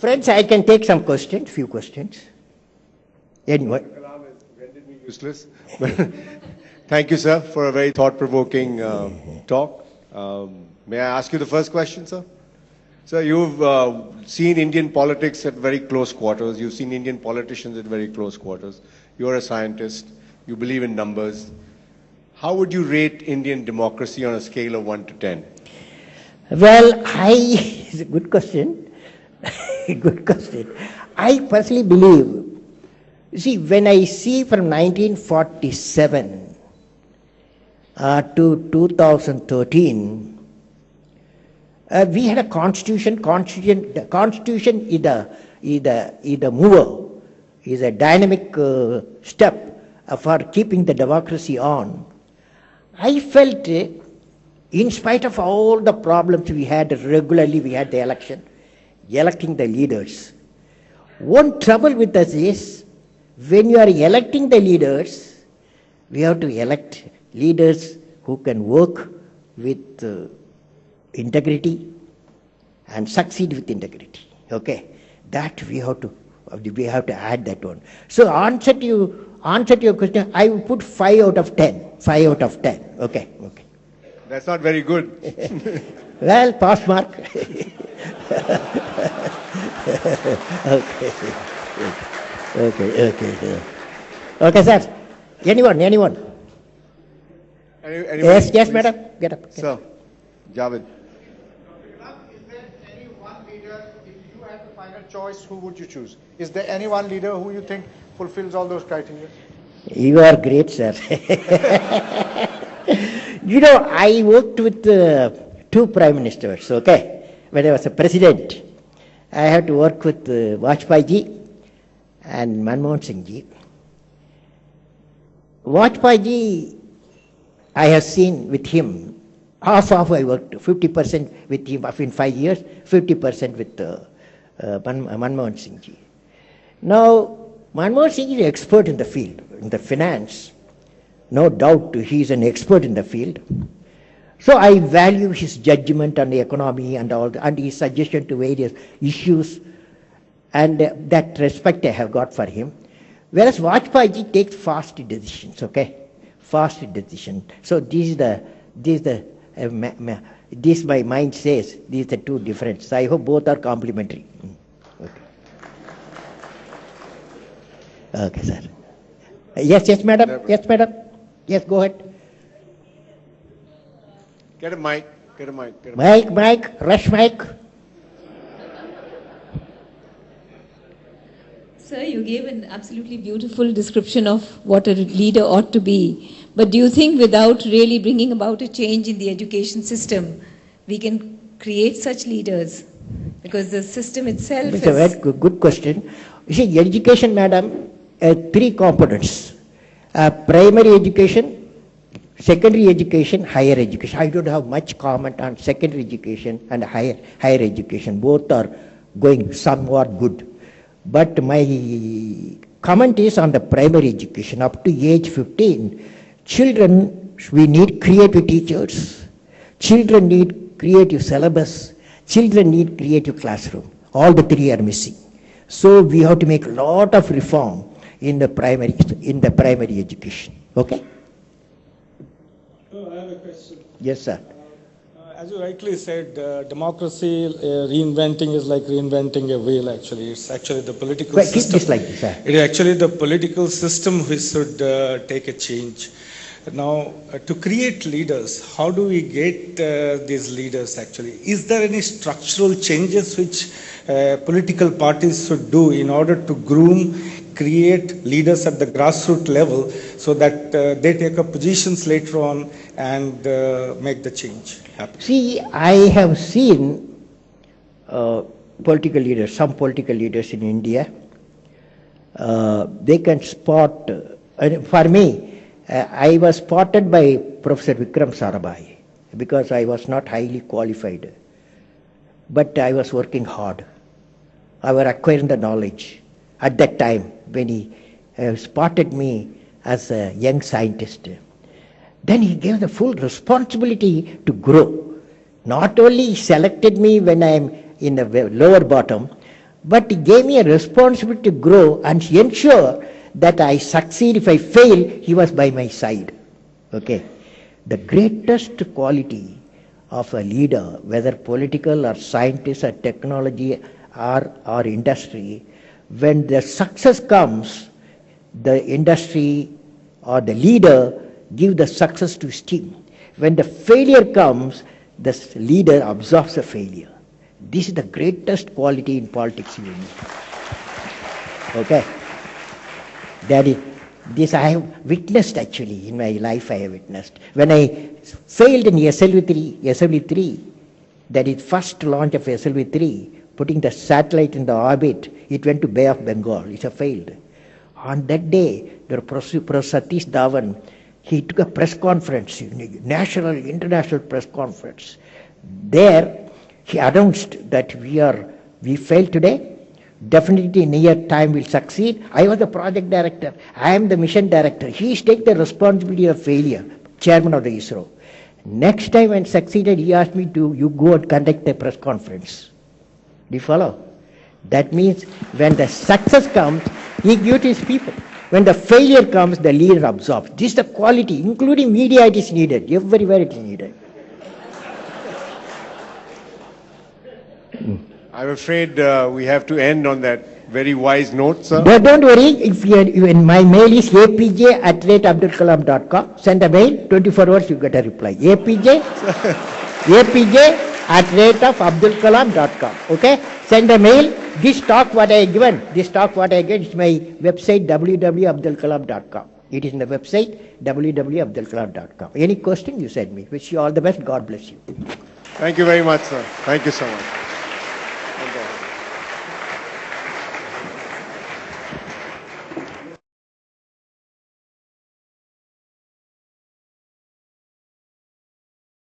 Friends, I can take some questions, few questions. Anyway. Kalam has rendered me useless. Thank you, sir, for a very thought-provoking talk. May I ask you the first question, sir? Sir, you've seen Indian politics at very close quarters. You've seen Indian politicians at very close quarters. You're a scientist. You believe in numbers. How would you rate Indian democracy on a scale of 1 to 10? Well, it's a good question. Good question. I personally believe, you see, when I see from 1947 to 2013, we had a constitution. The constitution is a mover, is a dynamic step for keeping the democracy on. I felt, in spite of all the problems we had regularly, we had the election, electing the leaders. One trouble with us is, when you are electing the leaders, we have to elect leaders who can work with integrity and succeed with integrity. Okay, that we have to add that one. So answer to your question, I would put 5 out of 10. 5 out of 10. Okay. That's not very good. Well, pass mark. Okay, sir. Anyone? Anyone? Yes, madam. Get up. Sir, Javed. Is there any one leader, if you had the final choice, who would you choose? Is there any one leader who you think fulfills all those criteria? You are great, sir. You know, I worked with 2 prime ministers, okay? When I was a president, I had to work with Vajpayee ji and Manmohan Singh ji. Vajpayee ji, I have seen with him, half I worked, 50% with him in 5 years, 50% with Manmohan Singh ji. Now, Manmohan Singh is an expert in the field, in the finance. No doubt he is an expert in the field. So I value his judgment on the economy and all, and his suggestion to various issues, and that respect I have got for him. Whereas Vajpayee ji takes fast decisions, okay? Fast decision. So this my mind says, these are 2 differences. I hope both are complementary. Okay, sir. Yes, madam. Yes, go ahead. Get a mic. Mic, rush mic. Sir, you gave an absolutely beautiful description of what a leader ought to be. But do you think without really bringing about a change in the education system, we can create such leaders? Because the system itself is... It's a very good question. You see, education, madam, 3 components. Primary education, secondary education, higher education. I don't have much comment on secondary education and higher education. Both are going somewhat good. But my comment is on the primary education. Up to age 15, children, we need creative teachers. Children need creative syllabus. Children need creative classroom. All the 3 are missing. So we have to make a lot of reform in the primary education. Okay? I have a question. Yes, sir. As you rightly said, democracy reinventing is like reinventing a wheel, actually. It's actually the political system. Keep this like this, sir. It is actually the political system which should take a change. Now, to create leaders, how do we get these leaders actually? Is there any structural changes which political parties should do in order to groom, create leaders at the grassroots level so that they take up positions later on and make the change happen? See, I have seen political leaders, some political leaders in India, they can spot, for me, I was spotted by Professor Vikram Sarabhai because I was not highly qualified, but I was working hard. I was acquiring the knowledge. At that time, when he spotted me as a young scientist, then he gave the full responsibility to grow. Not only he selected me when I am in the lower bottom, But he gave me a responsibility to grow and ensure that I succeed. If I fail, he was by my side. Okay. The greatest quality of a leader, whether political or scientist or technology or industry, when the success comes, the industry or the leader give the success to his team. When the failure comes, the leader absorbs the failure. This is the greatest quality in politics you need. Okay. That is, this I have witnessed actually in my life. I have witnessed when I failed in SLV3, that is first launch of SLV3, putting the satellite in the orbit. It went to Bay of Bengal. It's a failed. On that day, Professor Satish Dhawan, he took a press conference, national, international press conference. There, he announced that we failed today. Definitely in a year time we'll succeed. I was the project director. I am the mission director. He is taking the responsibility of failure, chairman of the ISRO. Next time when succeeded, he asked me to you go and conduct a press conference. Do you follow? That means when the success comes, he gives his people. When the failure comes, the leader absorbs. This is the quality, including media it is needed. Everywhere it is needed. I'm afraid we have to end on that very wise note, sir. But don't worry, if my mail is apj@abdulkalam.com. Send a mail, 24 hours you get a reply. apj@abdulkalam.com. Okay? Send a mail. This talk what I given is my website www.abdulkalam.com. It is in the website www.abdulkalam.com. Any question you send me. Wish you all the best. God bless you. Thank you very much, sir. Thank you so much.